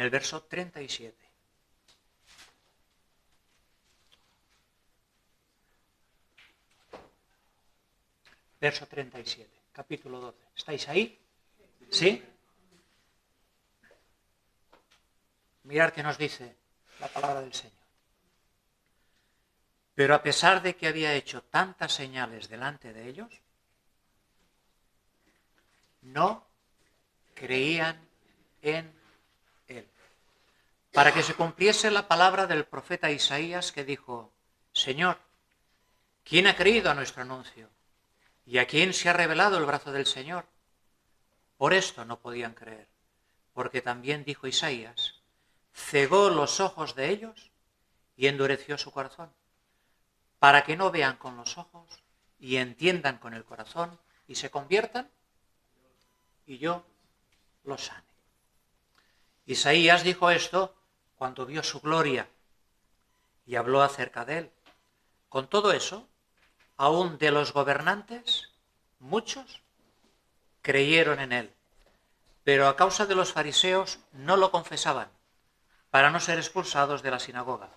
el verso 37. Verso 37, capítulo 12. ¿Estáis ahí? ¿Sí? Mirad qué nos dice la palabra del Señor. Pero a pesar de que había hecho tantas señales delante de ellos, no creían en él. Para que se cumpliese la palabra del profeta Isaías que dijo: Señor, ¿quién ha creído a nuestro anuncio? ¿Y a quién se ha revelado el brazo del Señor? Por esto no podían creer, porque también dijo Isaías: cegó los ojos de ellos y endureció su corazón, para que no vean con los ojos y entiendan con el corazón y se conviertan y yo los sane. Isaías dijo esto cuando vio su gloria y habló acerca de él. Con todo eso, aún de los gobernantes, muchos creyeron en él, pero a causa de los fariseos no lo confesaban, para no ser expulsados de la sinagoga,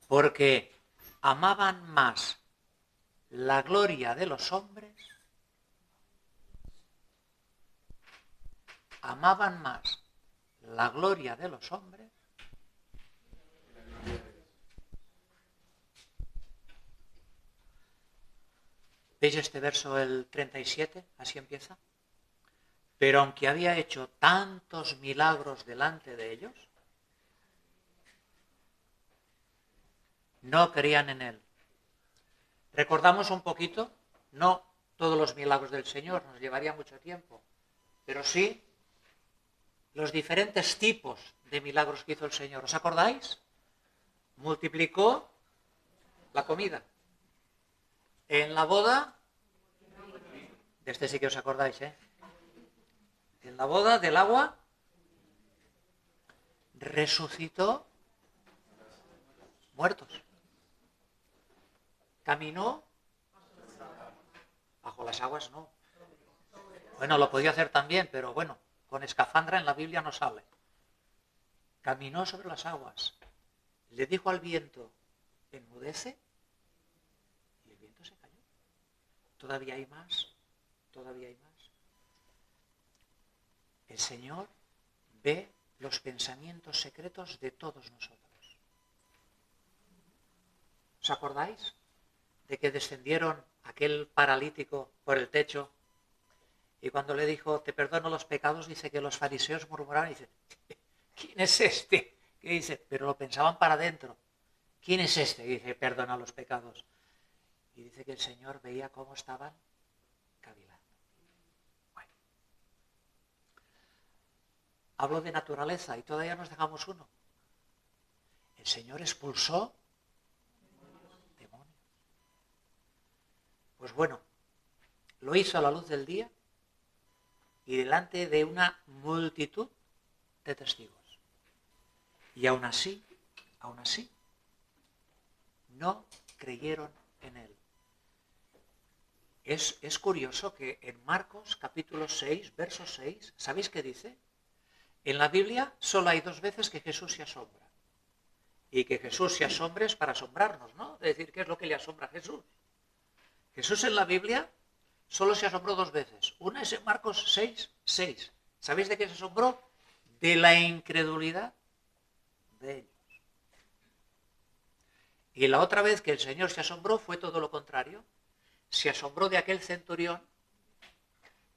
porque amaban más la gloria de los hombres, amaban más la gloria de los hombres. ¿Veis este verso, el 37? Así empieza. Pero aunque había hecho tantos milagros delante de ellos, no creían en él. Recordamos un poquito, no todos los milagros del Señor, nos llevaría mucho tiempo, pero sí los diferentes tipos de milagros que hizo el Señor. ¿Os acordáis? Multiplicó la comida. En la boda, de este sí que os acordáis, ¿eh? En la boda del agua, resucitó muertos. Caminó bajo las aguas, no. Bueno, lo podía hacer también, pero bueno, con escafandra en la Biblia no sale. Caminó sobre las aguas. Le dijo al viento: enmudece, y el viento se cayó. Todavía hay más, todavía hay más. El Señor ve los pensamientos secretos de todos nosotros. ¿Os acordáis de que descendieron aquel paralítico por el techo? Y cuando le dijo: te perdono los pecados, dice que los fariseos murmuraron y dice: ¿quién es este? Que dice, pero lo pensaban para adentro. ¿Quién es este? Y dice: perdona los pecados. Y dice que el Señor veía cómo estaban cavilando. Bueno. Hablo de naturaleza y todavía nos dejamos uno. El Señor expulsó demonios. Pues bueno, lo hizo a la luz del día y delante de una multitud de testigos. Y aún así, no creyeron en él. Es curioso que en Marcos capítulo 6, verso 6, ¿sabéis qué dice? En la Biblia solo hay 2 veces que Jesús se asombra. Y que Jesús se asombre es para asombrarnos, ¿no? Es decir, ¿qué es lo que le asombra a Jesús? Jesús en la Biblia solo se asombró 2 veces. Una es en Marcos 6, 6. ¿Sabéis de qué se asombró? De la incredulidad de ellos. Y la otra vez que el Señor se asombró fue todo lo contrario. Se asombró de aquel centurión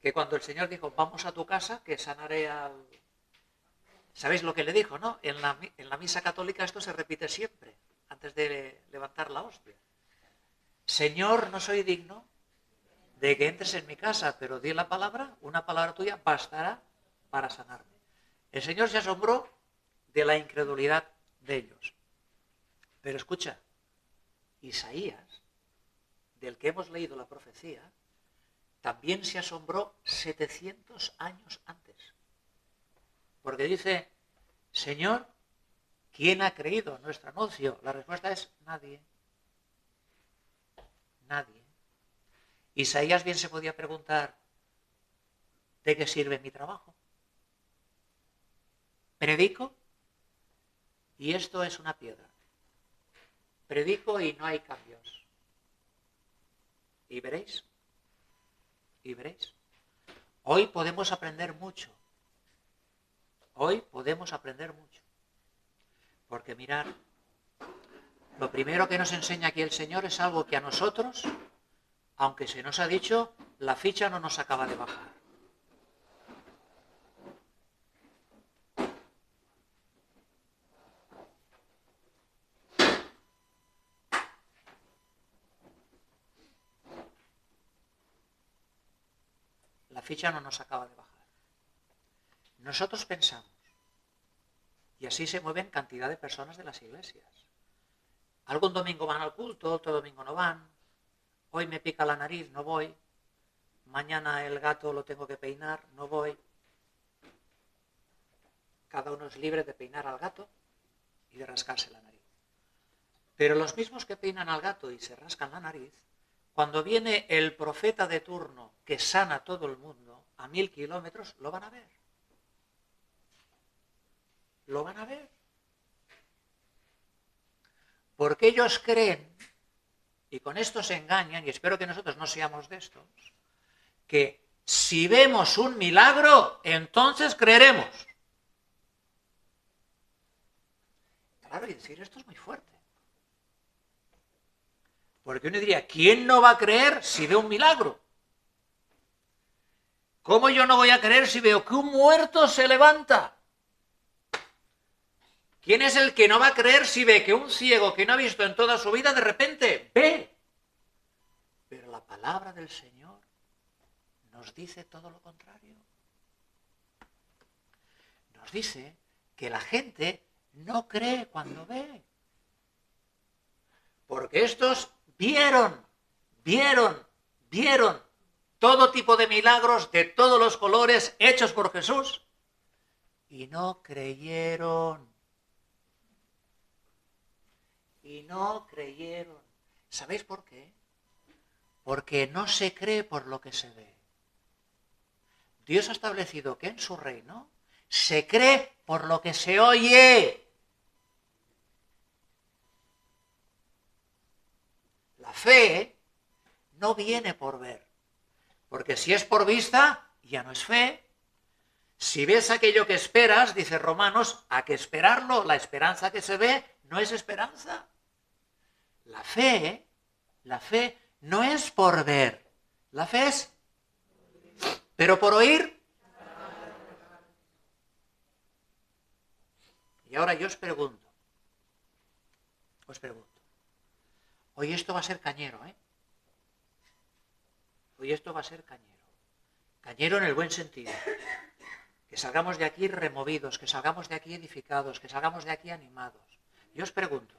que cuando el Señor dijo: vamos a tu casa que sanaré al... ¿Sabéis lo que le dijo, no? En la misa católica esto se repite siempre, antes de levantar la hostia. Señor, no soy digno de que entres en mi casa, pero di la palabra, una palabra tuya bastará para sanarme. El Señor se asombró de la incredulidad de ellos. Pero escucha, Isaías, del que hemos leído la profecía, también se asombró 700 años antes. Porque dice: Señor, ¿quién ha creído nuestro anuncio? La respuesta es: nadie. Nadie. Isaías bien se podía preguntar: ¿de qué sirve mi trabajo? ¿Predico y esto es una piedra. Predico y no hay cambios. Y veréis. Y veréis. Hoy podemos aprender mucho. Hoy podemos aprender mucho. Porque mirad, lo primero que nos enseña aquí el Señor es algo que a nosotros, aunque se nos ha dicho, la ficha no nos acaba de bajar. La ficha no nos acaba de bajar. Nosotros pensamos, y así se mueven cantidad de personas de las iglesias. Algún domingo van al culto, otro domingo no van. Hoy me pica la nariz, no voy. Mañana el gato lo tengo que peinar, no voy. Cada uno es libre de peinar al gato y de rascarse la nariz. Pero los mismos que peinan al gato y se rascan la nariz, cuando viene el profeta de turno que sana a todo el mundo a 1000 kilómetros, lo van a ver. Lo van a ver. Porque ellos creen, y con esto se engañan, y espero que nosotros no seamos de estos, que si vemos un milagro, entonces creeremos. Claro, y decir esto es muy fuerte. Porque uno diría, ¿quién no va a creer si ve un milagro? ¿Cómo yo no voy a creer si veo que un muerto se levanta? ¿Quién es el que no va a creer si ve que un ciego que no ha visto en toda su vida de repente ve? Pero la palabra del Señor nos dice todo lo contrario. Nos dice que la gente no cree cuando ve. Porque estos vieron todo tipo de milagros de todos los colores hechos por Jesús y no creyeron. Y no creyeron. ¿Sabéis por qué? Porque no se cree por lo que se ve. Dios ha establecido que en su reino se cree por lo que se oye. La fe no viene por ver. Porque si es por vista, ya no es fe. Si ves aquello que esperas, dice Romanos, ¿a qué esperarlo? La esperanza que se ve no es esperanza. La fe no es por ver. La fe es, pero por oír. Y ahora yo os pregunto, hoy esto va a ser cañero, ¿eh? Hoy esto va a ser cañero. Cañero en el buen sentido. Que salgamos de aquí removidos, que salgamos de aquí edificados, que salgamos de aquí animados. Yo os pregunto,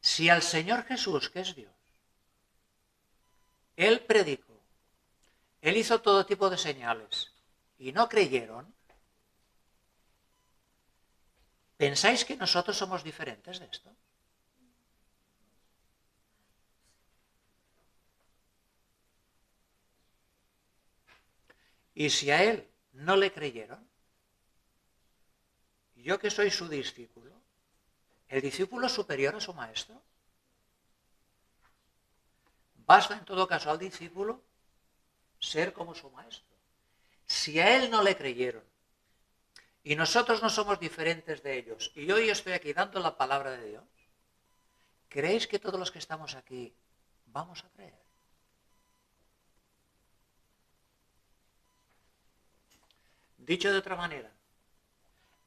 si al Señor Jesús, que es Dios, Él predicó, Él hizo todo tipo de señales y no creyeron, ¿pensáis que nosotros somos diferentes de esto? Y si a Él no le creyeron, yo que soy su discípulo, ¿el discípulo es superior a su maestro? Basta en todo caso al discípulo ser como su maestro. Si a Él no le creyeron y nosotros no somos diferentes de ellos y hoy estoy aquí dando la palabra de Dios, ¿creéis que todos los que estamos aquí vamos a creer? Dicho de otra manera,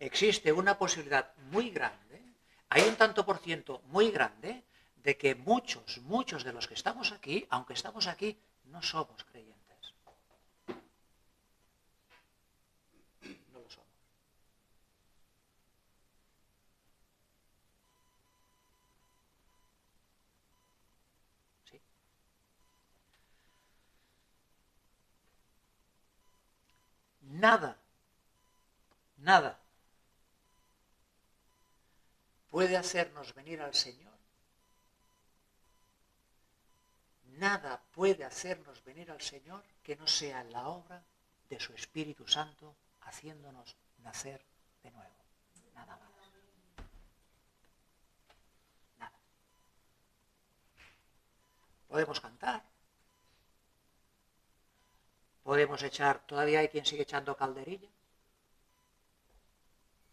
existe una posibilidad muy grande, hay un tanto por ciento muy grande, de que muchos de los que estamos aquí, aunque estamos aquí, no somos creyentes. No lo somos. ¿Sí? Nada puede hacernos venir al Señor. Nada puede hacernos venir al Señor que no sea la obra de su Espíritu Santo haciéndonos nacer de nuevo. Nada más. Nada. Podemos cantar. Podemos echar, todavía hay quien sigue echando calderilla.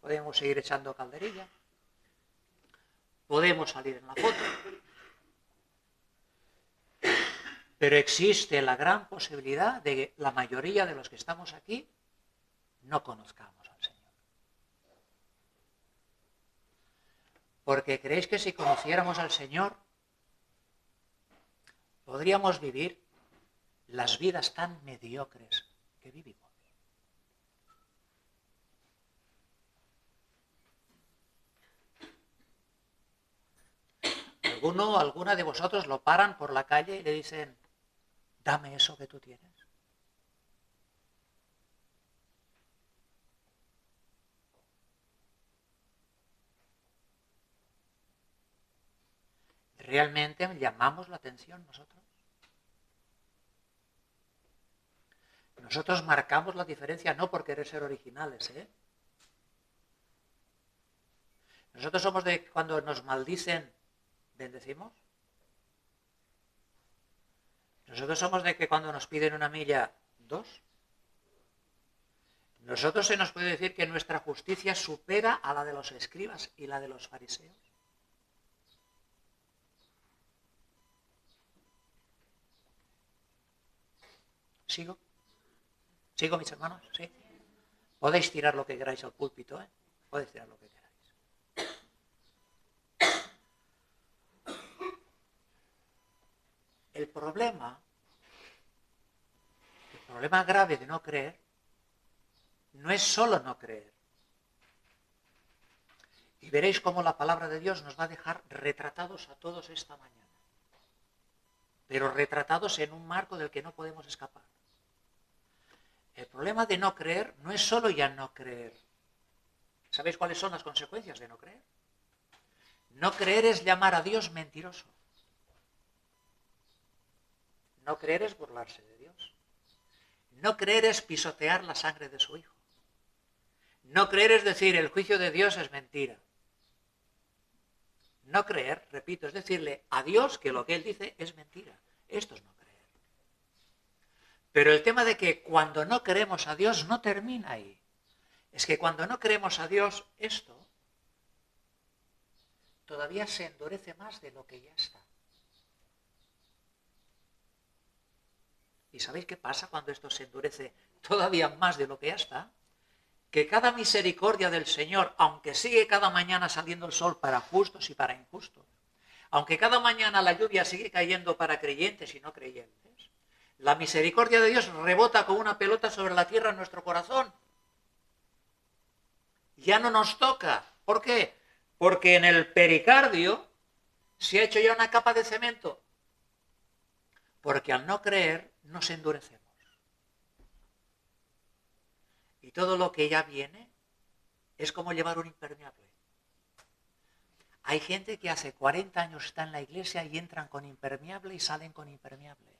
Podemos seguir echando calderilla. Podemos salir en la foto. Pero existe la gran posibilidad de que la mayoría de los que estamos aquí no conozcamos al Señor. Porque ¿creéis que si conociéramos al Señor podríamos vivir las vidas tan mediocres que vivimos? Alguna de vosotros lo paran por la calle y le dicen, dame eso que tú tienes. ¿Realmente llamamos la atención nosotros? Nosotros marcamos la diferencia no por querer ser originales, ¿eh? Nosotros somos de cuando nos maldicen, ¿bendecimos? Nosotros somos de que cuando nos piden una milla, 2. Nosotros se nos puede decir que nuestra justicia supera a la de los escribas y la de los fariseos. ¿Sigo? ¿Sigo, mis hermanos? ¿Sí? Podéis tirar lo que queráis al púlpito, ¿eh? Podéis tirar lo que queráis. El problema grave de no creer no es solo no creer. Y veréis cómo la palabra de Dios nos va a dejar retratados a todos esta mañana. Pero retratados en un marco del que no podemos escapar. El problema de no creer no es solo ya no creer. ¿Sabéis cuáles son las consecuencias de no creer? No creer es llamar a Dios mentiroso. No creer es burlarse de Dios. No creer es pisotear la sangre de su Hijo. No creer es decir, el juicio de Dios es mentira. No creer, repito, es decirle a Dios que lo que Él dice es mentira. Esto es no creer. Pero el tema de que cuando no creemos a Dios no termina ahí. Es que cuando no creemos a Dios, esto todavía se endurece más de lo que ya está. ¿Y sabéis qué pasa cuando esto se endurece todavía más de lo que ya está? Que cada misericordia del Señor, aunque sigue cada mañana saliendo el sol para justos y para injustos, aunque cada mañana la lluvia sigue cayendo para creyentes y no creyentes, la misericordia de Dios rebota como una pelota sobre la tierra en nuestro corazón. Ya no nos toca. ¿Por qué? Porque en el pericardio se ha hecho ya una capa de cemento. Porque al no creer nos endurecemos. Y todo lo que ya viene es como llevar un impermeable. Hay gente que hace 40 años está en la iglesia y entran con impermeable y salen con impermeable.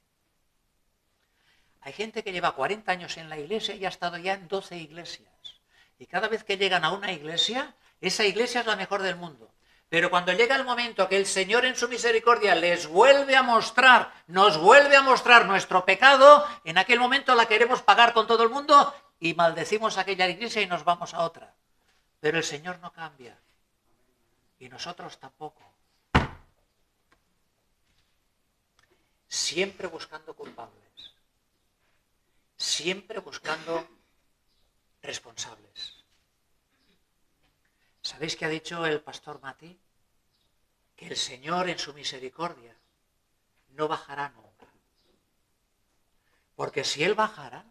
Hay gente que lleva 40 años en la iglesia y ha estado ya en 12 iglesias. Y cada vez que llegan a una iglesia, esa iglesia es la mejor del mundo. Pero cuando llega el momento que el Señor en su misericordia les vuelve a mostrar, nos vuelve a mostrar nuestro pecado, en aquel momento la queremos pagar con todo el mundo y maldecimos aquella iglesia y nos vamos a otra. Pero el Señor no cambia. Y nosotros tampoco. Siempre buscando culpables. Siempre buscando responsables. ¿Sabéis qué ha dicho el pastor Mati? Que el Señor en su misericordia no bajará nunca. Porque si Él bajara,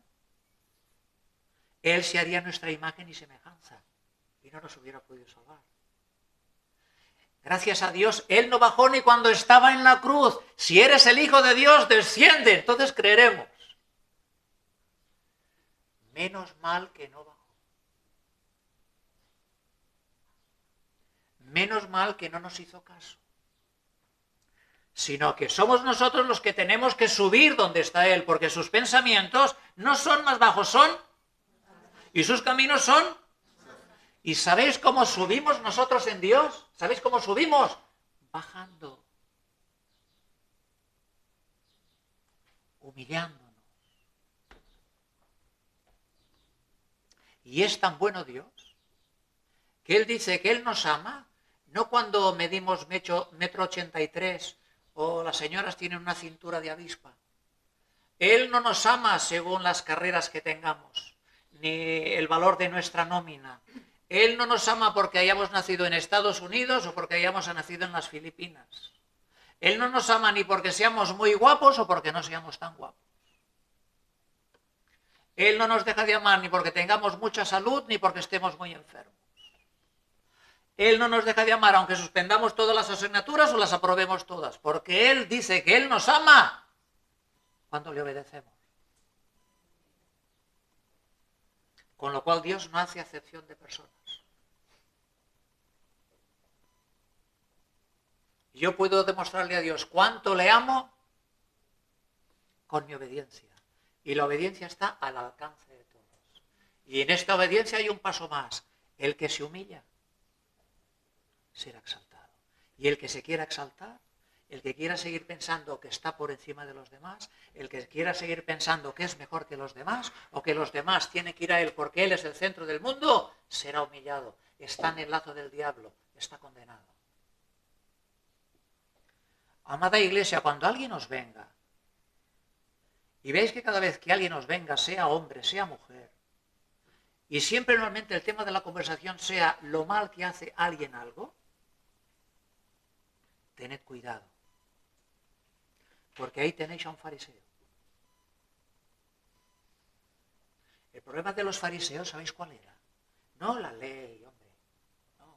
Él se haría nuestra imagen y semejanza y no nos hubiera podido salvar. Gracias a Dios, Él no bajó ni cuando estaba en la cruz. Si eres el Hijo de Dios, desciende, entonces creeremos. Menos mal que no bajó. Menos mal que no nos hizo caso. Sino que somos nosotros los que tenemos que subir donde está Él, porque sus pensamientos no son más bajos, son, y sus caminos son. ¿Y sabéis cómo subimos nosotros en Dios? ¿Sabéis cómo subimos? Bajando. Humillándonos. Y es tan bueno Dios que Él dice que Él nos ama, no cuando medimos 1,83 m o las señoras tienen una cintura de avispa. Él no nos ama según las carreras que tengamos, ni el valor de nuestra nómina. Él no nos ama porque hayamos nacido en Estados Unidos o porque hayamos nacido en las Filipinas. Él no nos ama ni porque seamos muy guapos o porque no seamos tan guapos. Él no nos deja de amar ni porque tengamos mucha salud ni porque estemos muy enfermos. Él no nos deja de amar aunque suspendamos todas las asignaturas o las aprobemos todas, porque Él dice que Él nos ama cuando le obedecemos. Con lo cual Dios no hace acepción de personas. Yo puedo demostrarle a Dios cuánto le amo con mi obediencia. Y la obediencia está al alcance de todos. Y en esta obediencia hay un paso más. El que se humilla será exaltado. Y el que se quiera exaltar, el que quiera seguir pensando que está por encima de los demás, el que quiera seguir pensando que es mejor que los demás, o que los demás tienen que ir a él porque él es el centro del mundo, será humillado. Está en el lazo del diablo, está condenado. Amada Iglesia, cuando alguien os venga, y veis que cada vez que alguien os venga, sea hombre, sea mujer, y siempre normalmente el tema de la conversación sea lo mal que hace alguien algo, tened cuidado, porque ahí tenéis a un fariseo. El problema de los fariseos, ¿sabéis cuál era? No la ley, hombre, no.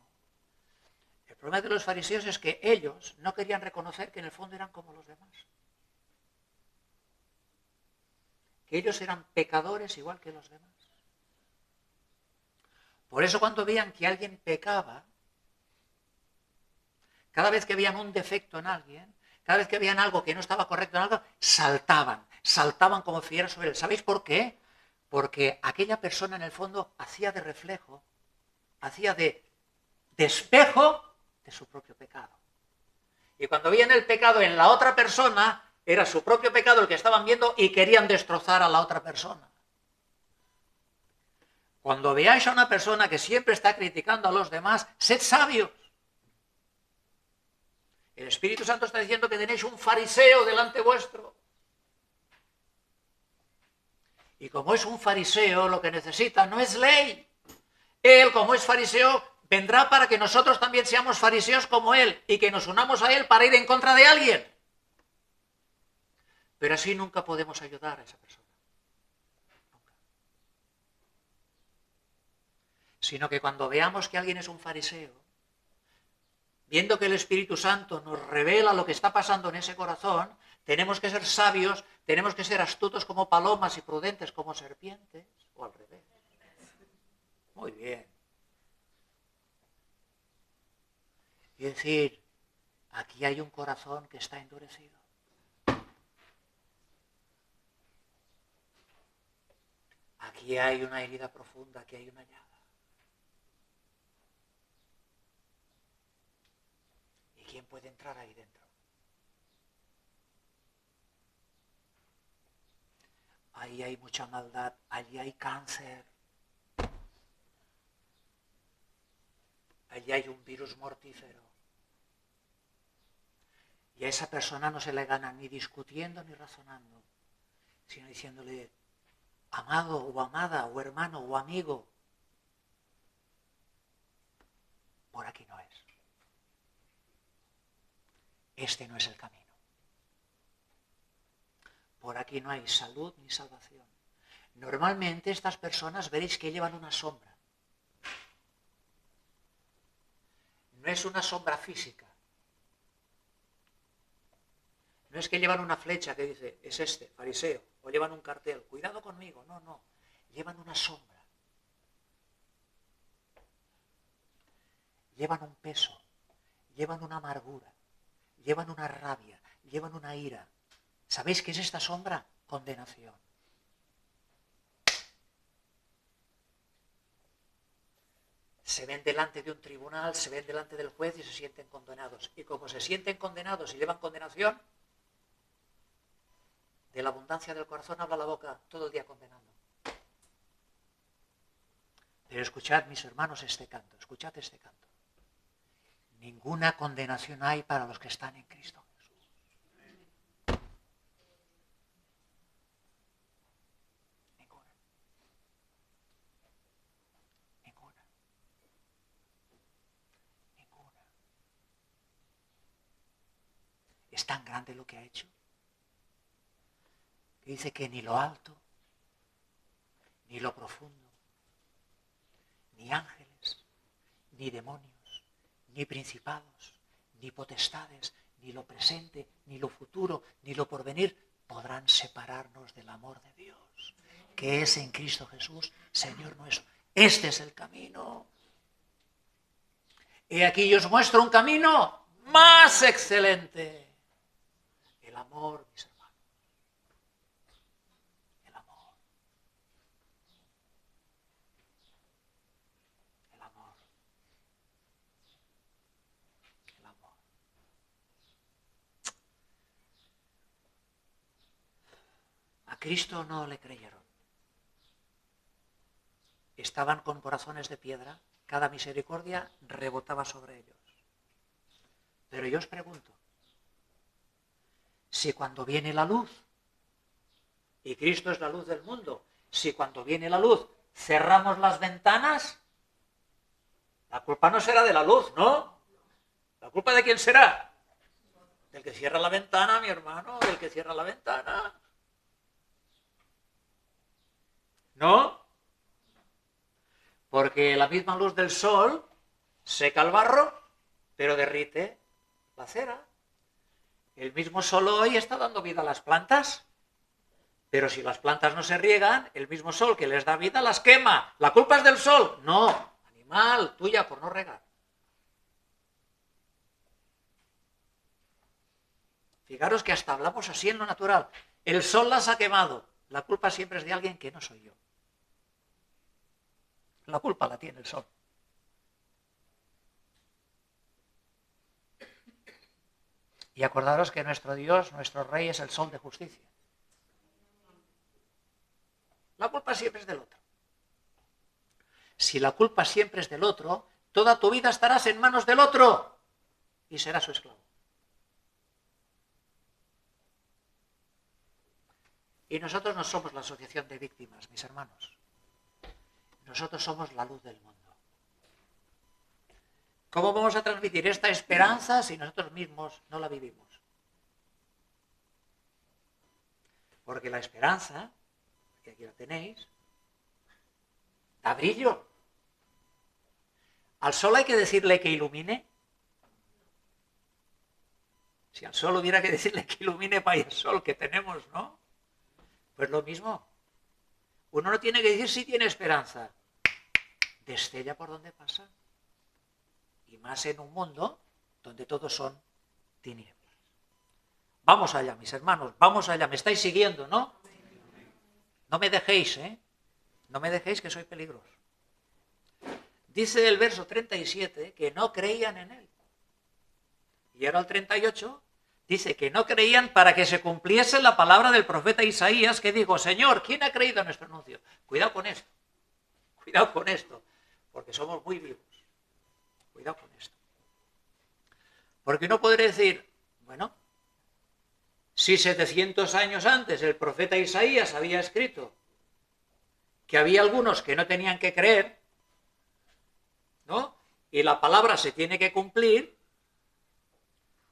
El problema de los fariseos es que ellos no querían reconocer que en el fondo eran como los demás. Que ellos eran pecadores igual que los demás. Por eso cuando veían que alguien pecaba, cada vez que veían un defecto en alguien, cada vez que veían algo que no estaba correcto en algo, saltaban como fieras sobre él. ¿Sabéis por qué? Porque aquella persona en el fondo hacía de reflejo, hacía de espejo de su propio pecado. Y cuando veían el pecado en la otra persona, era su propio pecado el que estaban viendo y querían destrozar a la otra persona. Cuando veáis a una persona que siempre está criticando a los demás, sed sabios. El Espíritu Santo está diciendo que tenéis un fariseo delante vuestro. Y como es un fariseo, lo que necesita no es ley. Él, como es fariseo, vendrá para que nosotros también seamos fariseos como él y que nos unamos a él para ir en contra de alguien. Pero así nunca podemos ayudar a esa persona. Nunca. Sino que cuando veamos que alguien es un fariseo, viendo que el Espíritu Santo nos revela lo que está pasando en ese corazón, tenemos que ser sabios, tenemos que ser astutos como palomas y prudentes como serpientes, o al revés. Muy bien. Y decir, aquí hay un corazón que está endurecido. Aquí hay una herida profunda, aquí hay una llaga. ¿Y quién puede entrar ahí dentro? Ahí hay mucha maldad, allí hay cáncer. Allí hay un virus mortífero. Y a esa persona no se le gana ni discutiendo ni razonando, sino diciéndole, amado o amada o hermano o amigo, por aquí no es. Este no es el camino. Por aquí no hay salud ni salvación. Normalmente estas personas veréis que llevan una sombra. No es una sombra física. No es que llevan una flecha que dice, es este, fariseo, o llevan un cartel, cuidado conmigo. No, no. Llevan una sombra. Llevan un peso, llevan una amargura, llevan una rabia, llevan una ira. ¿Sabéis qué es esta sombra? Condenación. se ven delante de un tribunal, se ven delante del juez y se sienten condenados. Y como se sienten condenados y llevan condenación, de la abundancia del corazón habla la boca todo el día condenando. Pero escuchad, mis hermanos, este canto, escuchad este canto. Ninguna condenación hay para los que están en Cristo Jesús. Ninguna. Ninguna. Ninguna. Es tan grande lo que ha hecho, que dice que ni lo alto, ni lo profundo, ni ángeles, ni demonios, ni principados, ni potestades, ni lo presente, ni lo futuro, ni lo porvenir, podrán separarnos del amor de Dios, que es en Cristo Jesús, Señor nuestro. Este es el camino. He aquí yo os muestro un camino más excelente. El amor, mis hermanos. El amor. El amor. El amor. A Cristo no le creyeron. Estaban con corazones de piedra, cada misericordia rebotaba sobre ellos. Pero yo os pregunto, si cuando viene la luz, y Cristo es la luz del mundo, si cuando viene la luz cerramos las ventanas, la culpa no será de la luz, ¿no? ¿La culpa de quién será? Del que cierra la ventana, mi hermano, del que cierra la ventana. ¿No? Porque la misma luz del sol seca el barro, pero derrite la cera. El mismo sol hoy está dando vida a las plantas, pero si las plantas no se riegan, el mismo sol que les da vida las quema. ¿La culpa es del sol? No, animal, tuya por no regar. Fijaros que hasta hablamos así en lo natural. El sol las ha quemado. La culpa siempre es de alguien que no soy yo. La culpa la tiene el sol. Y acordaros que nuestro Dios, nuestro Rey, es el sol de justicia. La culpa siempre es del otro. Si la culpa siempre es del otro, toda tu vida estarás en manos del otro y serás su esclavo. Y nosotros no somos la asociación de víctimas, mis hermanos. Nosotros somos la luz del mundo. ¿Cómo vamos a transmitir esta esperanza si nosotros mismos no la vivimos? Porque la esperanza, que aquí la tenéis, da brillo. ¿Al sol hay que decirle que ilumine? Si al sol hubiera que decirle que ilumine, vaya sol que tenemos, ¿no? Pues lo mismo. Uno no tiene que decir si tiene esperanza. Destella por donde pasa. Y más en un mundo donde todos son tinieblas. Vamos allá, mis hermanos, vamos allá. Me estáis siguiendo, ¿no? No me dejéis, ¿eh? No me dejéis que soy peligroso. Dice el verso 37 que no creían en él. Y ahora el 38 dice que no creían para que se cumpliese la palabra del profeta Isaías que dijo, Señor, ¿quién ha creído en nuestro anuncio? Cuidado con esto. Cuidado con esto. Porque somos muy vivos. Cuidado con esto. Porque uno podría decir, bueno, si 700 años antes el profeta Isaías había escrito que había algunos que no tenían que creer, ¿no? Y la palabra se tiene que cumplir,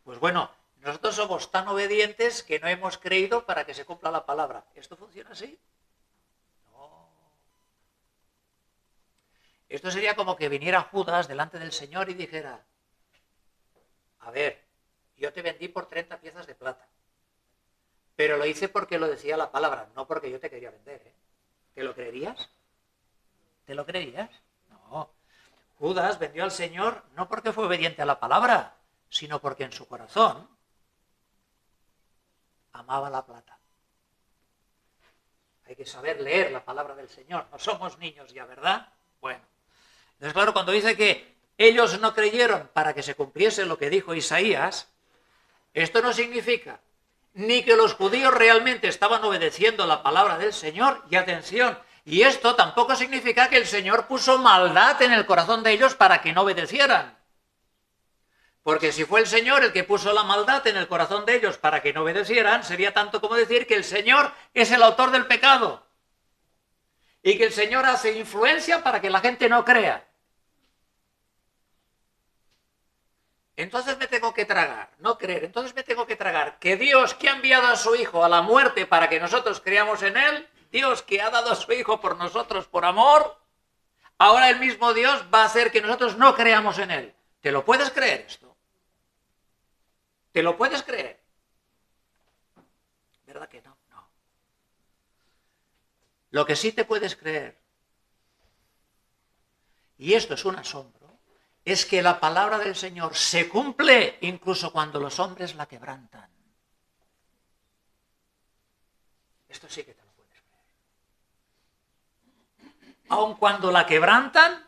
pues bueno, nosotros somos tan obedientes que no hemos creído para que se cumpla la palabra. ¿Esto funciona así? No. Esto sería como que viniera Judas delante del Señor y dijera, a ver, yo te vendí por 30 piezas de plata, pero lo hice porque lo decía la palabra, no porque yo te quería vender, ¿eh? ¿Te lo creerías? ¿Te lo creerías? No. Judas vendió al Señor no porque fue obediente a la palabra, sino porque en su corazón amaba la plata. Hay que saber leer la palabra del Señor. No somos niños ya, ¿verdad? Bueno, Entonces, claro, cuando dice que ellos no creyeron para que se cumpliese lo que dijo Isaías, esto no significa ni que los judíos realmente estaban obedeciendo la palabra del Señor, y atención, y esto tampoco significa que el Señor puso maldad en el corazón de ellos para que no obedecieran. Porque si fue el Señor el que puso la maldad en el corazón de ellos para que no obedecieran, sería tanto como decir que el Señor es el autor del pecado y que el Señor hace influencia para que la gente no crea. Entonces me tengo que tragar, no creer, entonces me tengo que tragar que Dios, que ha enviado a su Hijo a la muerte para que nosotros creamos en Él, Dios que ha dado a su Hijo por nosotros por amor, ahora el mismo Dios va a hacer que nosotros no creamos en Él. ¿Te lo puedes creer esto? ¿Te lo puedes creer? ¿Verdad que no? No. Lo que sí te puedes creer, y esto es un asombro, es que la palabra del Señor se cumple incluso cuando los hombres la quebrantan. Esto sí que te lo puedes creer. Aun cuando la quebrantan,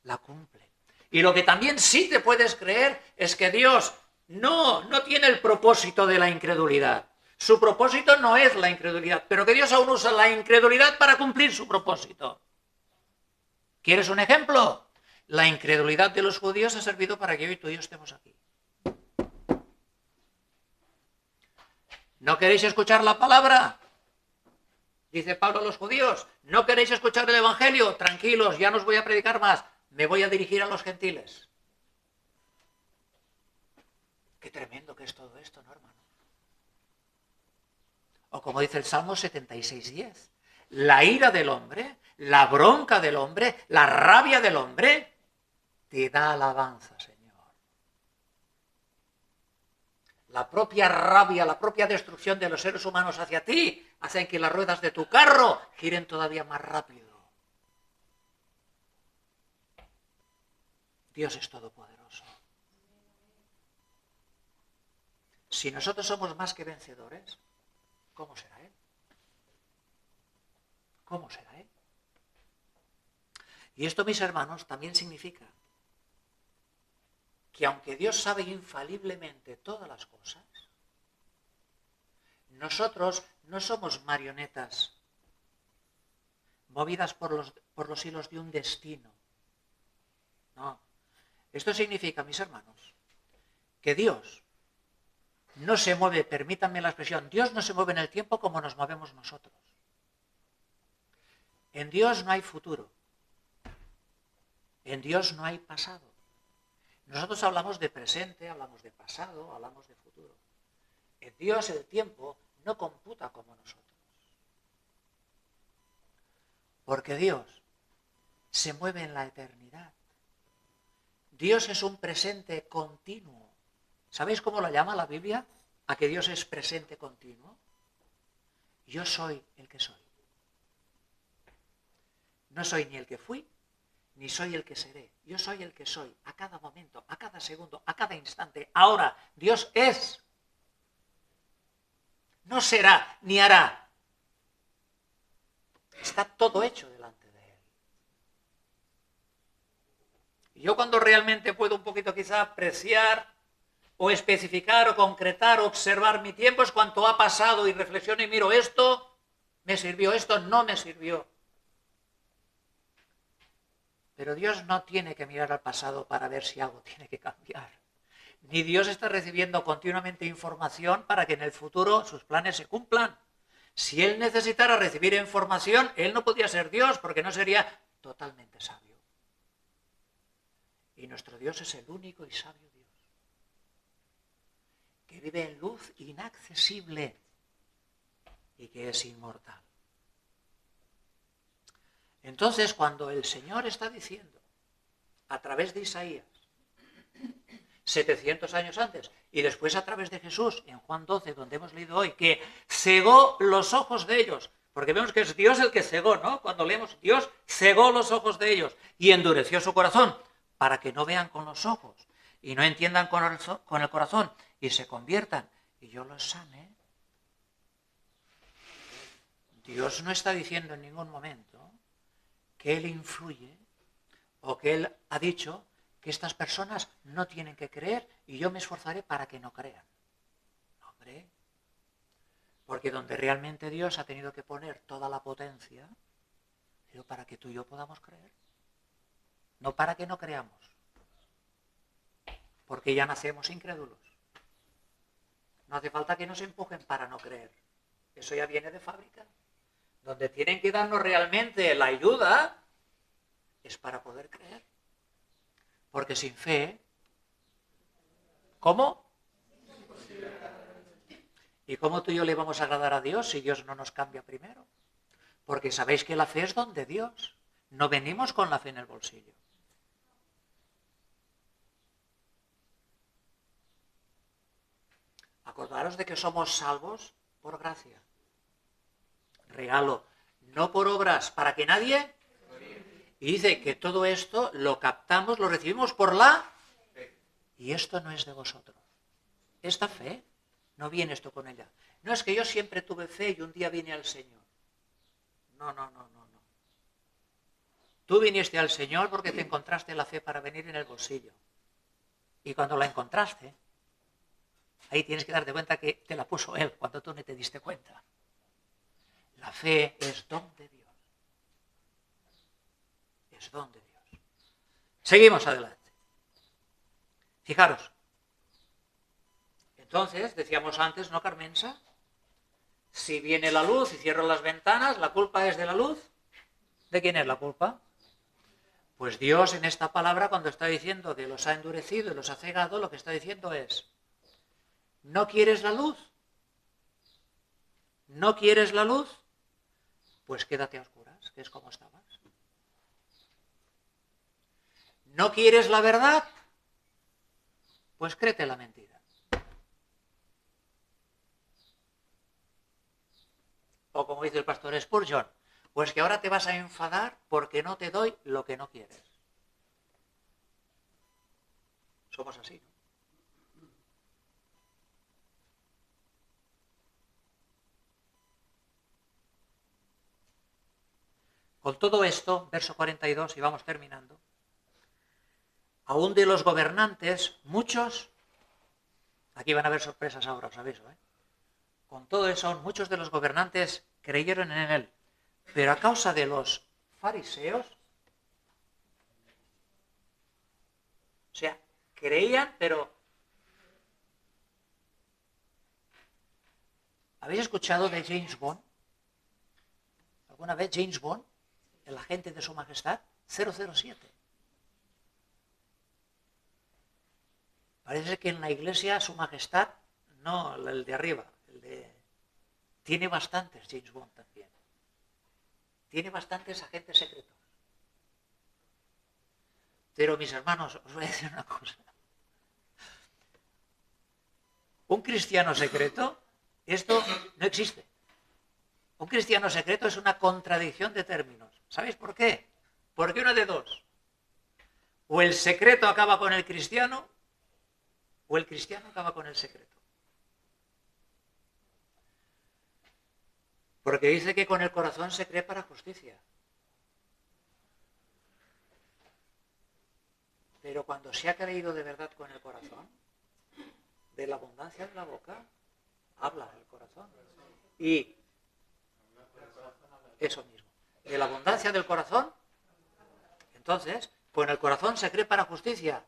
la cumple. Y lo que también sí te puedes creer es que Dios no tiene el propósito de la incredulidad. Su propósito no es la incredulidad, pero que Dios aún usa la incredulidad para cumplir su propósito. ¿Quieres un ejemplo? La incredulidad de los judíos ha servido para que hoy tú y yo estemos aquí. ¿No queréis escuchar la palabra? Dice Pablo a los judíos, ¿no queréis escuchar el Evangelio? Tranquilos, ya no os voy a predicar más, me voy a dirigir a los gentiles. Qué tremendo que es todo esto, ¿no, hermano? O como dice el Salmo 76:10, la ira del hombre, la bronca del hombre, la rabia del hombre, te da alabanza, Señor. La propia rabia, la propia destrucción de los seres humanos hacia ti hacen que las ruedas de tu carro giren todavía más rápido. Dios es todopoderoso. Si nosotros somos más que vencedores, ¿cómo será Él? ¿Cómo será Él? Y esto, mis hermanos, también significa que aunque Dios sabe infaliblemente todas las cosas, nosotros no somos marionetas movidas por los hilos de un destino. No. Esto significa, mis hermanos, que Dios no se mueve, permítanme la expresión, Dios no se mueve en el tiempo como nos movemos nosotros. En Dios no hay futuro. En Dios no hay pasado. Nosotros hablamos de presente, hablamos de pasado, hablamos de futuro. En Dios el tiempo no computa como nosotros. Porque Dios se mueve en la eternidad. Dios es un presente continuo. ¿Sabéis cómo lo llama la Biblia? A que Dios es presente continuo. Yo soy el que soy. No soy ni el que fui, ni soy el que seré. Yo soy el que soy a cada momento, a cada segundo, a cada instante. Ahora, Dios es. No será, ni hará. Está todo hecho delante de Él. Y yo cuando realmente puedo un poquito quizá apreciar o especificar o concretar, o observar mi tiempo, es cuanto ha pasado y reflexiono y miro esto, me sirvió, esto no me sirvió. Pero Dios no tiene que mirar al pasado para ver si algo tiene que cambiar. Ni Dios está recibiendo continuamente información para que en el futuro sus planes se cumplan. Si Él necesitara recibir información, Él no podría ser Dios porque no sería totalmente sabio. Y nuestro Dios es el único y sabio Dios, que vive en luz inaccesible y que es inmortal. Entonces, cuando el Señor está diciendo, a través de Isaías, 700 años antes, y después a través de Jesús, en Juan 12, donde hemos leído hoy, que cegó los ojos de ellos, porque vemos que es Dios el que cegó, ¿no? Cuando leemos, Dios cegó los ojos de ellos y endureció su corazón, para que no vean con los ojos y no entiendan con el corazón y se conviertan y yo los sane. Dios no está diciendo en ningún momento que Él influye O que Él ha dicho que estas personas no tienen que creer y yo me esforzaré para que no crean. No, hombre. Porque donde realmente Dios ha tenido que poner toda la potencia, pero para que tú y yo podamos creer. No para que no creamos. Porque ya nacemos incrédulos. No hace falta que nos empujen para no creer. Eso ya viene de fábrica. Donde tienen que darnos realmente la ayuda es para poder creer. Porque sin fe, ¿cómo? ¿Y cómo tú y yo le vamos a agradar a Dios si Dios no nos cambia primero? Porque sabéis que la fe es don de Dios. No venimos con la fe en el bolsillo. Acordaros de que somos salvos por gracia. Regalo, no por obras, para que nadie... Y dice que todo esto lo captamos, lo recibimos por la... Y esto no es de vosotros. Esta fe, no viene esto con ella. No es que yo siempre tuve fe y un día vine al Señor. No. Tú viniste al Señor porque te encontraste la fe para venir en el bolsillo. Y cuando la encontraste, ahí tienes que darte cuenta que te la puso Él cuando tú no te diste cuenta. La fe es don de Dios. Es don de Dios. Seguimos adelante. Fijaros. Entonces, decíamos antes, ¿no, Carmensa? Si viene la luz y cierro las ventanas, ¿la culpa es de la luz? ¿De quién es la culpa? Pues Dios en esta palabra, cuando está diciendo que los ha endurecido y los ha cegado, lo que está diciendo es, ¿no quieres la luz? ¿No quieres la luz? Pues quédate a oscuras, que es como estabas. ¿No quieres la verdad? Pues créete la mentira. O como dice el pastor Spurgeon, pues que ahora te vas a enfadar porque no te doy lo que no quieres. Somos así, ¿no? Con todo esto, verso 42, y vamos terminando, aún de los gobernantes, muchos, aquí van a haber sorpresas ahora, os aviso, con todo eso, muchos de los gobernantes creyeron en él, pero a causa de los fariseos, o sea, creían, pero... ¿Habéis escuchado de James Bond? ¿Alguna vez James Bond? El agente de su majestad, 007. Parece que en la iglesia su majestad, no el de arriba, tiene bastantes James Bond también. Tiene bastantes agentes secretos. Pero mis hermanos, os voy a decir una cosa. Un cristiano secreto, esto no existe. Un cristiano secreto es una contradicción de términos. ¿Sabéis por qué? Porque una de dos. O el secreto acaba con el cristiano, o el cristiano acaba con el secreto. Porque dice que con el corazón se cree para justicia. Pero cuando se ha creído de verdad con el corazón, de la abundancia de la boca, habla el corazón. Y eso mismo. De la abundancia del corazón, entonces, con el corazón se cree para justicia,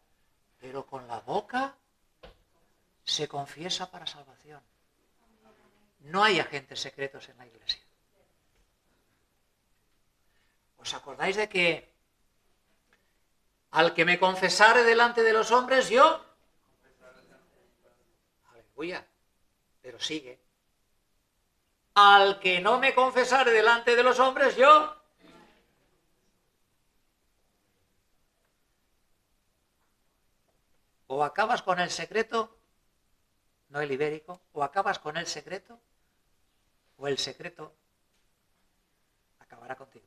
pero con la boca se confiesa para salvación. No hay agentes secretos en la iglesia. ¿Os acordáis de que al que me confesare delante de los hombres, yo... Aleluya. Pero sigue. Al que no me confesare delante de los hombres, yo... O acabas con el secreto, no el ibérico, o acabas con el secreto, o el secreto acabará contigo.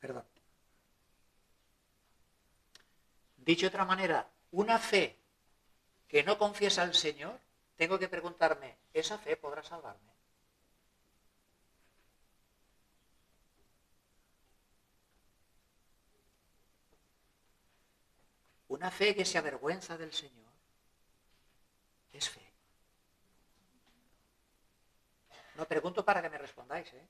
Perdón. Dicho de otra manera, una fe que no confiesa al Señor, tengo que preguntarme, ¿esa fe podrá salvarme? Una fe que se avergüenza del Señor es fe. No pregunto para que me respondáis, ¿eh?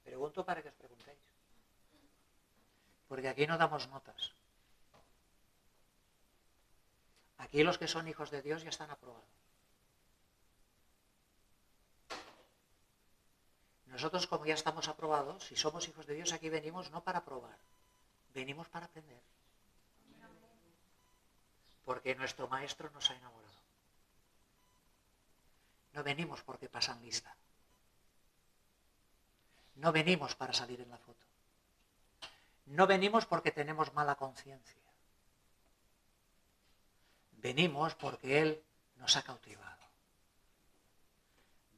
Pregunto para que os preguntéis. Porque aquí no damos notas. Aquí los que son hijos de Dios ya están aprobados. Nosotros, como ya estamos aprobados, si somos hijos de Dios, aquí venimos no para probar, venimos para aprender. Porque nuestro Maestro nos ha enamorado. No venimos porque pasan lista. No venimos para salir en la foto. No venimos porque tenemos mala conciencia. Venimos porque Él nos ha cautivado.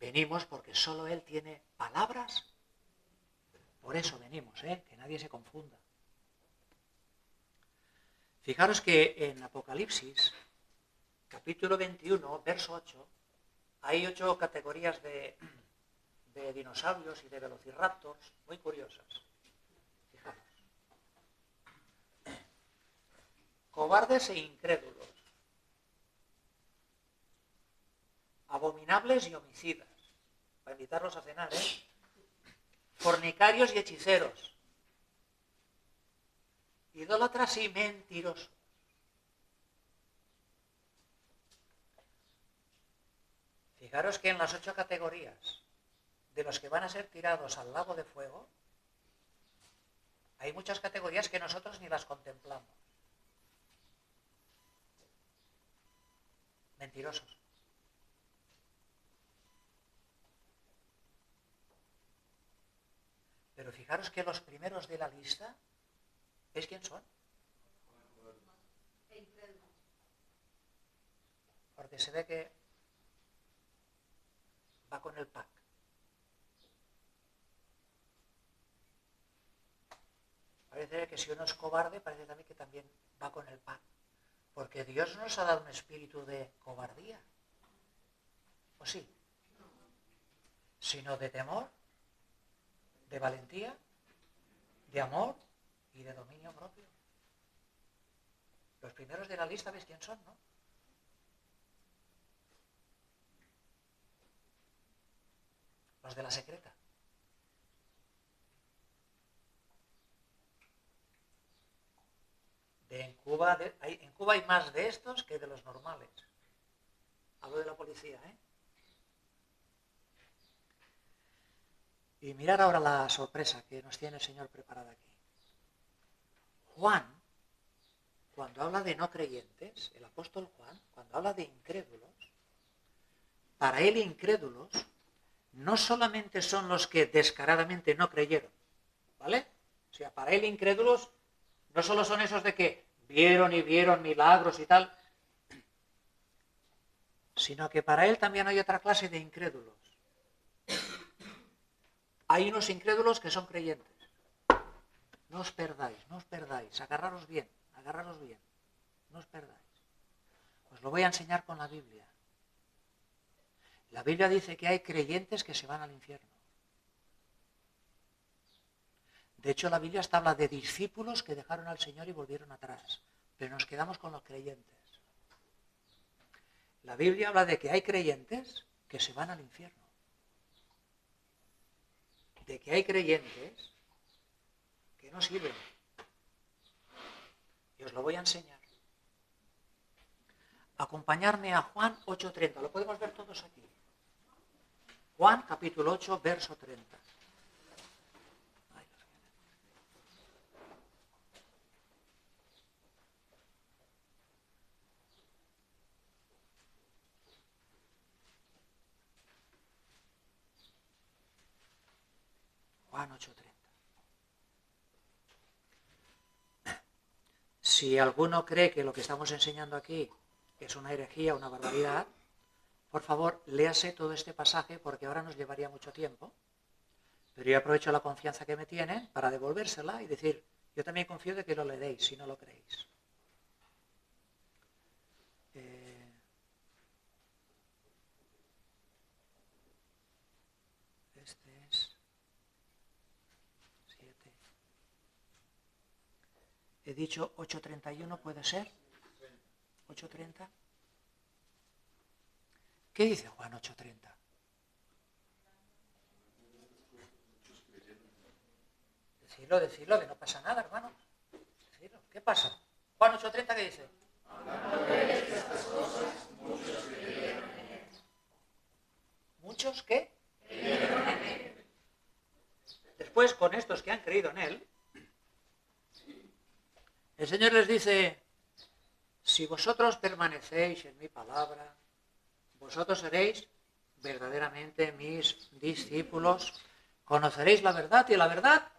Venimos porque solo Él tiene palabras. Por eso venimos, que nadie se confunda. Fijaros que en Apocalipsis, capítulo 21, verso 8, hay 8 categorías de dinosaurios y de velociraptors muy curiosas. Fijaros. Cobardes e incrédulos. Abominables y homicidas. Para invitarlos a cenar, Fornicarios y hechiceros. Idólatras y mentirosos. Fijaros que en las 8 categorías de los que van a ser tirados al lago de fuego, hay muchas categorías que nosotros ni las contemplamos. Mentirosos. Pero fijaros que los primeros de la lista, ¿veis quién son? Porque se ve que va con el pack. Parece que si uno es cobarde, parece también que también va con el pack. Porque Dios no nos ha dado un espíritu de cobardía. ¿O sí? Sino de temor, de valentía, de amor y de dominio propio. Los primeros de la lista, ¿veis quién son, no? Los de la secreta. En Cuba hay más de estos que de los normales. Hablo de la policía, Y mirar ahora la sorpresa que nos tiene el Señor preparada aquí. Juan, cuando habla de no creyentes, el apóstol Juan, cuando habla de incrédulos, para él incrédulos no solamente son los que descaradamente no creyeron, ¿vale? O sea, para él incrédulos no solo son esos de que vieron y vieron milagros y tal, sino que para él también hay otra clase de incrédulos. Hay unos incrédulos que son creyentes. No os perdáis, agarraros bien, no os perdáis. Os lo voy a enseñar con la Biblia. La Biblia dice que hay creyentes que se van al infierno. De hecho, la Biblia hasta habla de discípulos que dejaron al Señor y volvieron atrás. Pero nos quedamos con los creyentes. La Biblia habla de que hay creyentes que se van al infierno. De que hay creyentes que no sirven. Y os lo voy a enseñar. Acompañarme a Juan 8:30. Lo podemos ver todos aquí. Juan capítulo 8, verso 30. Juan 8:30. Si alguno cree que lo que estamos enseñando aquí es una herejía, una barbaridad, por favor, léase todo este pasaje porque ahora nos llevaría mucho tiempo. Pero yo aprovecho la confianza que me tienen para devolvérsela y decir, yo también confío de que lo leéis si no lo creéis. Este es 7. He dicho 8:31, ¿puede ser? 8:30. ¿Qué dice Juan 8:30? Decirlo, que no pasa nada, hermanos. Decirlo. ¿Qué pasa? Juan 8:30, ¿qué dice? ¿Muchos qué? Después, con estos que han creído en él, el Señor les dice, si vosotros permanecéis en mi palabra, vosotros seréis verdaderamente mis discípulos, conoceréis la verdad y la verdad.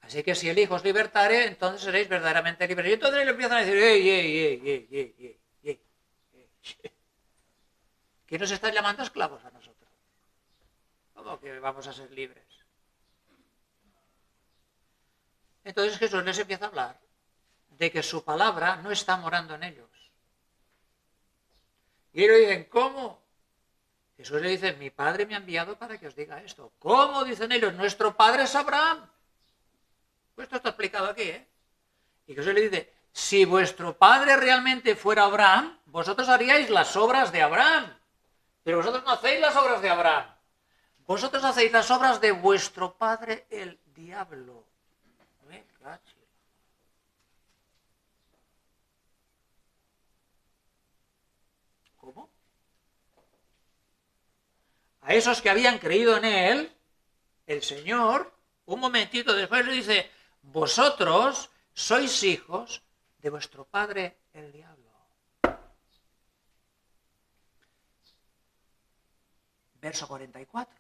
Así que si el Hijo os libertare, entonces seréis verdaderamente libres. Y entonces le empiezan a decir, ey. ¿Quién nos está llamando esclavos a nosotros? ¿Cómo que vamos a ser libres? Entonces Jesús les empieza a hablar de que su palabra no está morando en ellos. Y ellos dicen, ¿cómo? Jesús le dice, mi Padre me ha enviado para que os diga esto. ¿Cómo? Dicen ellos, nuestro Padre es Abraham. Pues esto está explicado aquí, ¿eh? Y Jesús le dice, si vuestro Padre realmente fuera Abraham, vosotros haríais las obras de Abraham. Pero vosotros no hacéis las obras de Abraham. Vosotros hacéis las obras de vuestro padre el diablo. Me cacho. ¿Cómo? A esos que habían creído en él, el Señor, un momentito después le dice, vosotros sois hijos de vuestro padre el diablo. Verso 44.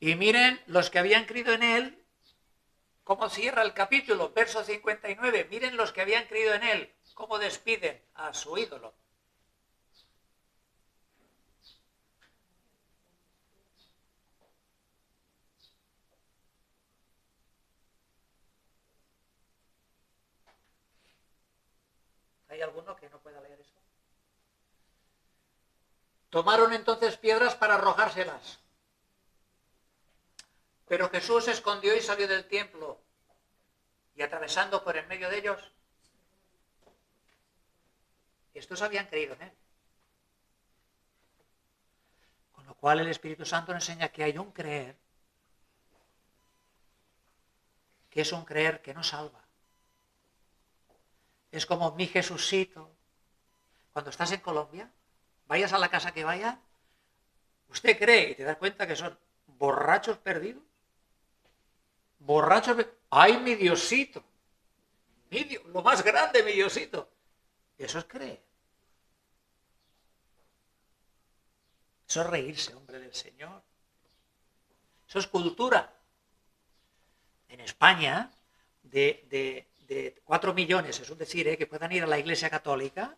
Y miren los que habían creído en él, cómo cierra el capítulo, verso 59. Miren los que habían creído en él, cómo despiden a su ídolo. ¿Hay alguno que no pueda leer eso? Tomaron entonces piedras para arrojárselas. Pero Jesús se escondió y salió del templo. Y atravesando por en medio de ellos, estos habían creído en él. Con lo cual el Espíritu Santo nos enseña que hay un creer, que es un creer que no salva. Es como mi Jesucito. Cuando estás en Colombia, vayas a la casa que vaya, usted cree y te das cuenta que son borrachos perdidos. ¡Ay, mi Diosito! Lo más grande, mi Diosito. Eso es creer. Eso es reírse, hombre, del Señor. Eso es cultura. En España, de 4 millones, es decir, que puedan ir a la Iglesia Católica.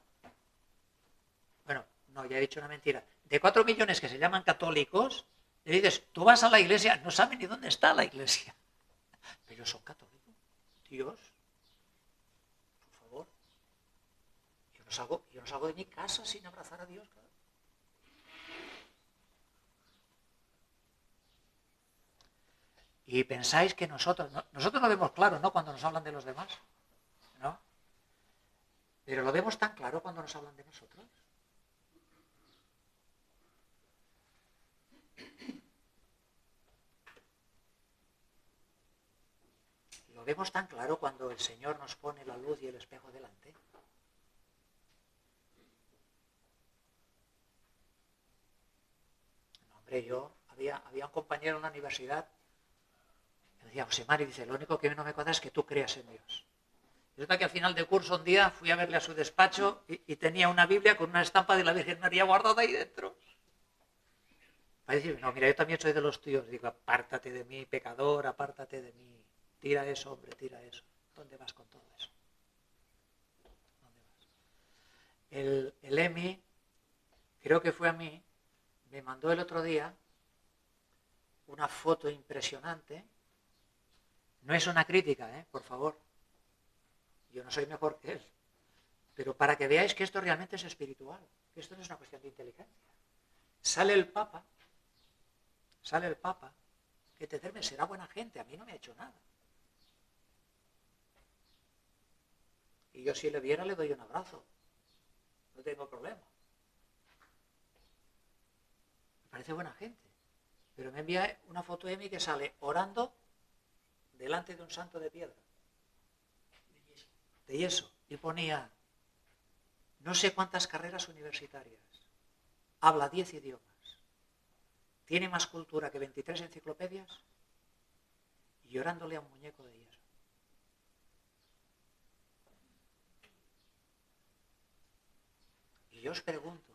Bueno, no, ya he dicho una mentira. De 4 millones que se llaman católicos, le dices, tú vas a la iglesia, no saben ni dónde está la iglesia. Pero son católicos. Dios, por favor. Yo no salgo de mi casa sin abrazar a Dios. Y pensáis que nosotros lo vemos claro, ¿no? Cuando nos hablan de los demás, ¿no? Pero lo vemos tan claro cuando nos hablan de nosotros. Lo vemos tan claro cuando el Señor nos pone la luz y el espejo delante. No, hombre, yo había un compañero en la universidad. Me decía, José Mari, dice, lo único que no me cuadra es que tú creas en Dios. Y resulta que al final del curso un día fui a verle a su despacho y tenía una Biblia con una estampa de la Virgen María guardada ahí dentro. Para decirme, no, mira, yo también soy de los tuyos. Digo, apártate de mí, pecador, apártate de mí. Tira eso, hombre, tira eso. ¿Dónde vas con todo eso? ¿Dónde vas? El Emi, creo que fue a mí, me mandó el otro día una foto impresionante. No es una crítica, por favor. Yo no soy mejor que él. Pero para que veáis que esto realmente es espiritual, que esto no es una cuestión de inteligencia. Sale el Papa, que te será buena gente, a mí no me ha hecho nada. Y yo si le viera le doy un abrazo. No tengo problema. Me parece buena gente. Pero me envía una foto de mí que sale orando delante de un santo de piedra. De yeso. Y ponía no sé cuántas carreras universitarias. Habla 10 idiomas. Tiene más cultura que 23 enciclopedias. Y orándole a un muñeco de yeso. Y yo os pregunto,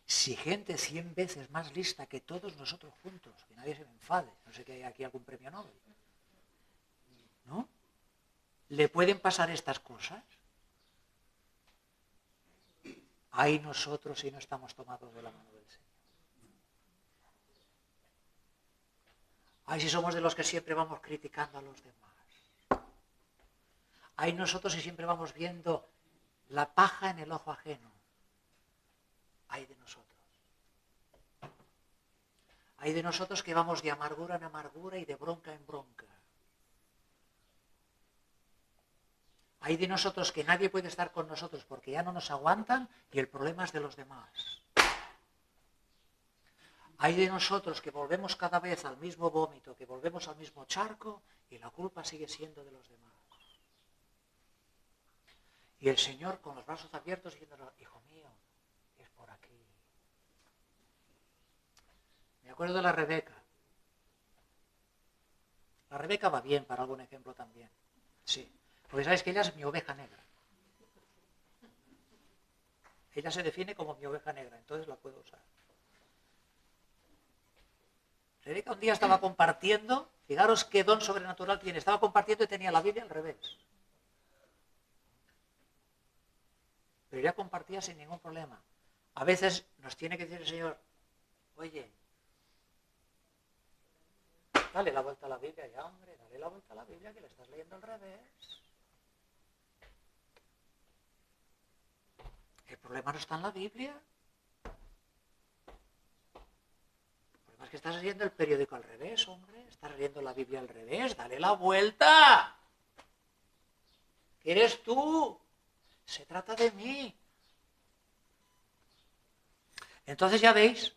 si gente 100 veces más lista que todos nosotros juntos, que nadie se me enfade, no sé que hay aquí algún premio Nobel, ¿no? ¿Le pueden pasar estas cosas? Ay nosotros si no estamos tomados de la mano del Señor. Ay si somos de los que siempre vamos criticando a los demás. Ay nosotros si siempre vamos viendo la paja en el ojo ajeno. Ay de nosotros. Ay de nosotros que vamos de amargura en amargura y de bronca en bronca. Hay de nosotros que nadie puede estar con nosotros porque ya no nos aguantan y el problema es de los demás. Hay de nosotros que volvemos cada vez al mismo vómito, que volvemos al mismo charco y la culpa sigue siendo de los demás. Y el Señor con los brazos abiertos diciéndonos, hijo mío, es por aquí. Me acuerdo de la Rebeca. La Rebeca va bien para algún ejemplo también. Sí. Porque sabéis que ella es mi oveja negra. Ella se define como mi oveja negra, entonces la puedo usar. Rebeca un día estaba compartiendo, fijaros qué don sobrenatural tiene, estaba compartiendo y tenía la Biblia al revés. Pero ella compartía sin ningún problema. A veces nos tiene que decir el Señor, oye, dale la vuelta a la Biblia, ya hombre, dale la vuelta a la Biblia que le estás leyendo al revés. El problema no está en la Biblia. El problema es que estás leyendo el periódico al revés, hombre. Estás leyendo la Biblia al revés. Dale la vuelta. ¿Qué eres tú? Se trata de mí. Entonces ya veis.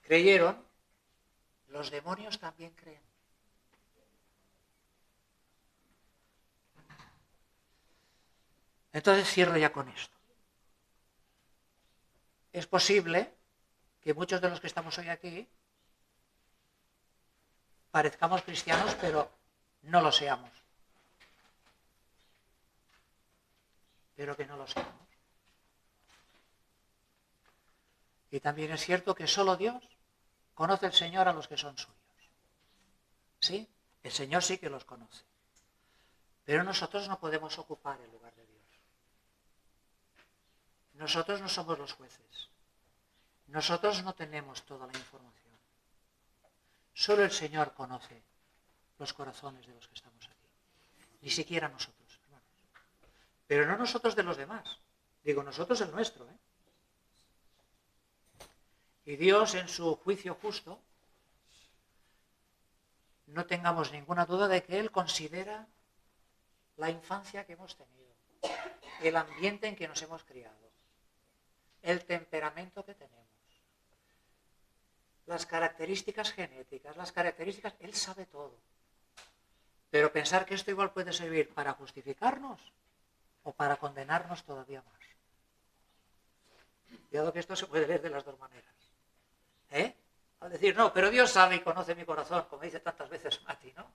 Creyeron. Los demonios también creen. Entonces cierro ya con esto. Es posible que muchos de los que estamos hoy aquí parezcamos cristianos, pero no lo seamos. Pero que no lo seamos. Y también es cierto que solo Dios conoce el Señor a los que son suyos. ¿Sí? El Señor sí que los conoce. Pero nosotros no podemos ocupar el lugar de Dios. Nosotros no somos los jueces. Nosotros no tenemos toda la información. Solo el Señor conoce los corazones de los que estamos aquí. Ni siquiera nosotros, hermanos. Pero no nosotros de los demás. Digo, nosotros el nuestro, ¿eh? Y Dios, en su juicio justo, no tengamos ninguna duda de que Él considera la infancia que hemos tenido, el ambiente en que nos hemos criado, el temperamento que tenemos, las características genéticas, las características... Él sabe todo. Pero pensar que esto igual puede servir para justificarnos o para condenarnos todavía más. Cuidado que esto se puede ver de las dos maneras. Al decir, no, pero Dios sabe y conoce mi corazón, como dice tantas veces Mati, ¿no?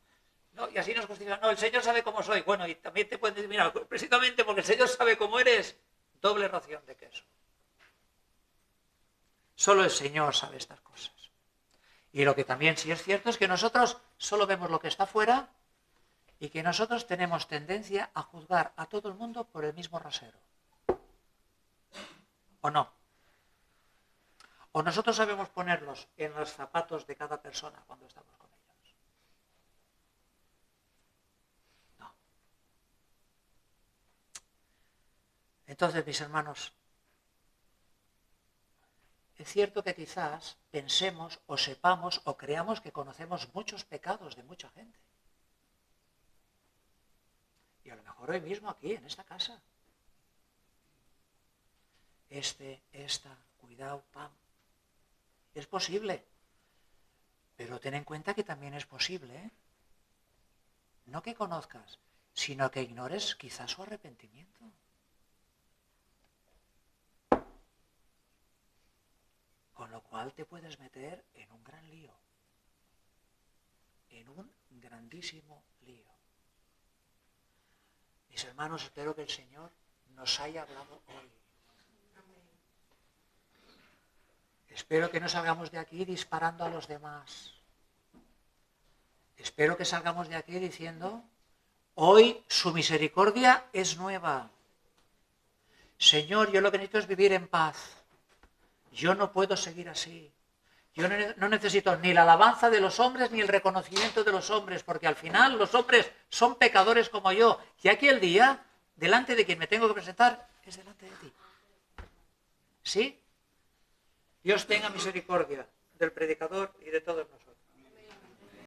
No, y así nos justifica, no, el Señor sabe cómo soy. Bueno, y también te pueden decir, mira, precisamente porque el Señor sabe cómo eres, doble ración de queso. Solo el Señor sabe estas cosas. Y lo que también sí es cierto es que nosotros solo vemos lo que está fuera y que nosotros tenemos tendencia a juzgar a todo el mundo por el mismo rasero. ¿O no? ¿O nosotros sabemos ponerlos en los zapatos de cada persona cuando estamos con ellos? No. Entonces, mis hermanos, es cierto que quizás pensemos o sepamos o creamos que conocemos muchos pecados de mucha gente. mejor hoy mismo aquí, en esta casa. Esta, cuidado, pam. Es posible. Pero ten en cuenta que también es posible, ¿eh? No que conozcas, sino que ignores quizás su arrepentimiento. Con lo cual te puedes meter en un gran lío. En un grandísimo lío. Mis hermanos, espero que el Señor nos haya hablado hoy. Espero que no salgamos de aquí disparando a los demás. Espero que salgamos de aquí diciendo, hoy su misericordia es nueva. Señor, yo lo que necesito es vivir en paz. Yo no puedo seguir así. Yo no necesito ni la alabanza de los hombres ni el reconocimiento de los hombres, porque al final los hombres son pecadores como yo. Y aquí el día, delante de quien me tengo que presentar, es delante de ti. ¿Sí? Dios tenga misericordia del predicador y de todos nosotros.